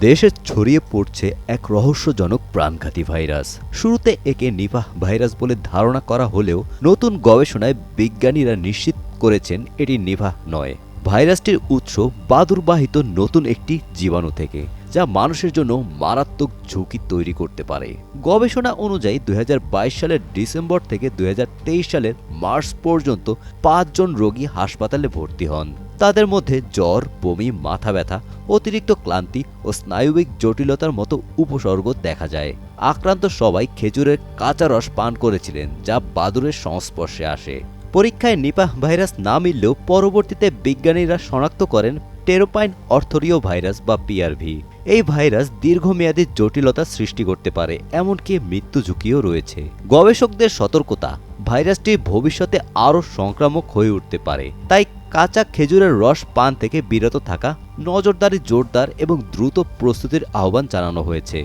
দেশে ছড়িয়ে পড়ছে এক রহস্যজনক প্রাণঘাতী ভাইরাস। শুরুতে একে নিপাহ ভাইরাস বলে ধারণা করা হলেও নতুন গবেষণায় বিজ্ঞানীরা নিশ্চিত করেছেন এটি নিপাহ নয়। ভাইরাসটির উৎস বাদুড়বাহিত নতুন একটি জীবাণু থেকে, যা মানুষের জন্য মারাত্মক ঝুঁকি তৈরি করতে পারে। গবেষণা অনুযায়ী 2022 সালের ডিসেম্বর থেকে 2023 সালের মার্চ পর্যন্ত 5 জন রোগী হাসপাতালে ভর্তি হন। তাদের মধ্যে জ্বর, বমি, মাথা ব্যথা, অতিরিক্ত ক্লান্তি ও স্নায়ুবিক জটিলতার মতো উপসর্গ দেখা যায়। আক্রান্ত সবাই খেজুরের কাঁচা রস পান করেছিলেন, যা বাদুড়ের সংস্পর্শে আসে। পরীক্ষায় নিপাহ ভাইরাস না মিললেও পরবর্তীতে বিজ্ঞানীরা শনাক্ত করেন টেরোপাইন অর্থোরিও ভাইরাস বা পিআরভি। এই ভাইরাস দীর্ঘমেয়াদী জটিলতা সৃষ্টি করতে পারে, এমনকি মৃত্যু ঝুঁকিও রয়েছে। গবেষকদের সতর্কতা, ভাইরাসটি ভবিষ্যতে আরও সংক্রামক হয়ে উঠতে পারে। তাই কাঁচা খেজুরের রস পান থেকে বিরত থাকা, নজরদারি জোরদার এবং দ্রুত প্রস্তুতির আহ্বান জানানো হয়েছে।